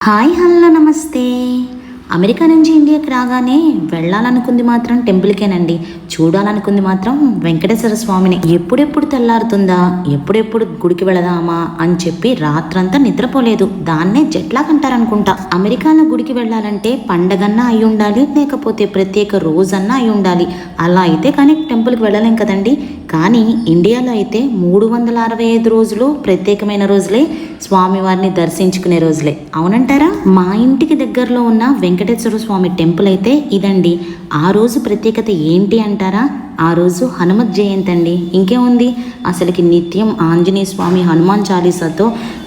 Hi hello నమస్తే. America నుంచి ఇండియాకి రాగానే వెళ్ళాలనుకుంది మాత్రం టెంపుల్కేనండి, చూడాలనుకుంది మాత్రం వెంకటేశ్వర స్వామిని. ఎప్పుడెప్పుడు తెల్లారుతుందా, ఎప్పుడెప్పుడు గుడికి వెళదామా అని చెప్పి రాత్రంతా నిద్రపోలేదు. దాన్నే జెట్లాగ్ అంటారనుకుంటా. అమెరికాలో గుడికి వెళ్ళాలంటే పండగన్నా అయి ఉండాలి, లేకపోతే ప్రత్యేక రోజన్నా అయి ఉండాలి. అలా అయితే కానీ టెంపుల్కి వెళ్ళలేం కదండి. కానీ ఇండియాలో అయితే 365 రోజులు ప్రత్యేకమైన రోజులే, స్వామివారిని దర్శించుకునే రోజులే. అవునంటారా? మా ఇంటికి దగ్గరలో ఉన్న వెంకటేశ్వర స్వామి టెంపుల్ అయితే ఇదండి. ఆ రోజు ప్రత్యేకత ఏంటి అంటారా? ఆ రోజు హనుమత్ జయంతి అండి. ఇంకేముంది, అసలుకి నిత్యం ఆంజనేయ స్వామి హనుమాన్ చాలీసాతో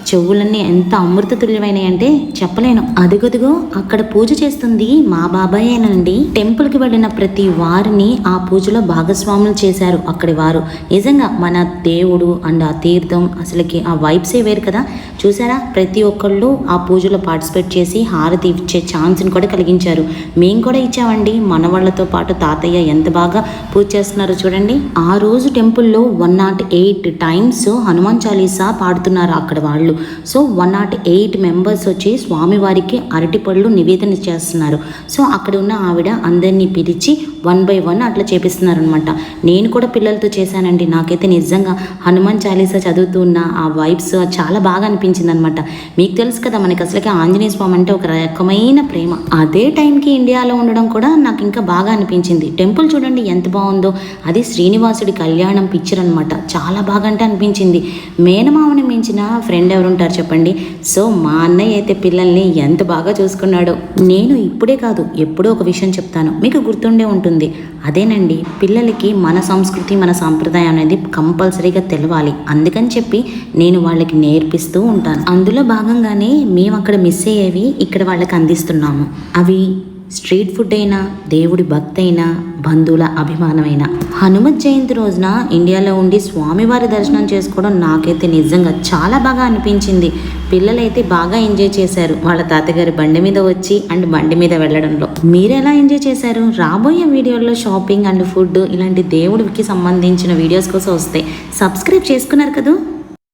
చెవులన్నీ ఎంత అమృత తుల్యమైనవి అంటే చెప్పలేను. అదుగదుగో అక్కడ పూజ చేస్తుంది మా బాబాయేనండి. టెంపుల్కి వెళ్ళిన ప్రతి వారిని ఆ పూజలో భాగస్వాములు చేశారు అక్కడి వారు. నిజంగా మన దేవుడు అండ్ ఆ తీర్థం, అసలుకి ఆ వైబ్సే వేరు కదా. చూసారా, ప్రతి ఒక్కళ్ళు ఆ పూజలో పార్టిసిపేట్ చేసి హారతి ఇచ్చే ఛాన్స్ని కూడా కలిగించారు. మేము కూడా ఇచ్చామండి. మనవాళ్లతో పాటు తాతయ్య ఎంత బాగా పూజ చేస్తున్నారో చూడండి. ఆ రోజు టెంపుల్లో 108 టైమ్స్ హనుమాన్ చాలీసా పాడుతున్నారు అక్కడ వాళ్ళు. సో 108 మెంబర్స్ వచ్చి స్వామివారికి అరటిపళ్ళు నివేదన చేస్తున్నారు. సో అక్కడ ఉన్న ఆవిడ అందరినీ పిలిచి 1 by 1 అట్లా చేపిస్తున్నారు అనమాట. నేను కూడా పిల్లలతో చేశానండి. నాకైతే నిజంగా హనుమాన్ చాలీసా చదువుతూ ఉన్న ఆ వైబ్స్ చాలా బాగా అనిపించింది అనమాట. మీకు తెలుసు కదా, మనకి అసలుకి ఆంజనేయ స్వామి అంటే ఒక రకమైన ప్రేమ. అదే టైంకి ఇండియాలో ఉండడం కూడా నాకు ఇంకా బాగా అనిపించింది. టెంపుల్ చూడండి ఎంత బాగుందో. అది శ్రీనివాసుడి కళ్యాణం పిక్చర్ అనమాట. చాలా బాగా అంటే అనిపించింది. మేనమామని మించిన ఫ్రెండ్ ఎవరుంటారు చెప్పండి. సో మా అన్నయ్య అయితే పిల్లల్ని ఎంత బాగా చూసుకున్నాడో. నేను ఇప్పుడే కాదు ఎప్పుడో ఒక విషయం చెప్తాను, మీకు గుర్తుండే ఉంటుంది. అదేనండి, పిల్లలకి మన సంస్కృతి మన సాంప్రదాయం అనేది కంపల్సరీగా తెలవాలి. అందుకని చెప్పి నేను వాళ్ళకి నేర్పిస్తూ ఉంటాను. అందులో భాగంగానే మేము అక్కడ మిస్ అయ్యేవి ఇక్కడ వాళ్ళకి అందిస్తున్నాము. అవి స్ట్రీట్ ఫుడ్ అయినా, దేవుడి భక్తి అయినా, బంధువుల అభిమానమైన. హనుమత్ జయంతి రోజున ఇండియాలో ఉండి స్వామివారి దర్శనం చేసుకోవడం నాకైతే నిజంగా చాలా బాగా అనిపించింది. పిల్లలైతే బాగా ఎంజాయ్ చేశారు వాళ్ళ తాతగారి బండి మీద వచ్చి అండ్ బండి మీద వెళ్ళడంలో. మీరు ఎలా ఎంజాయ్ చేశారు? రాబోయే వీడియోల్లో షాపింగ్ అండ్ ఫుడ్ ఇలాంటి దేవుడికి సంబంధించిన వీడియోస్ కోసం వస్తాయి. సబ్స్క్రైబ్ చేసుకున్నారు కదా.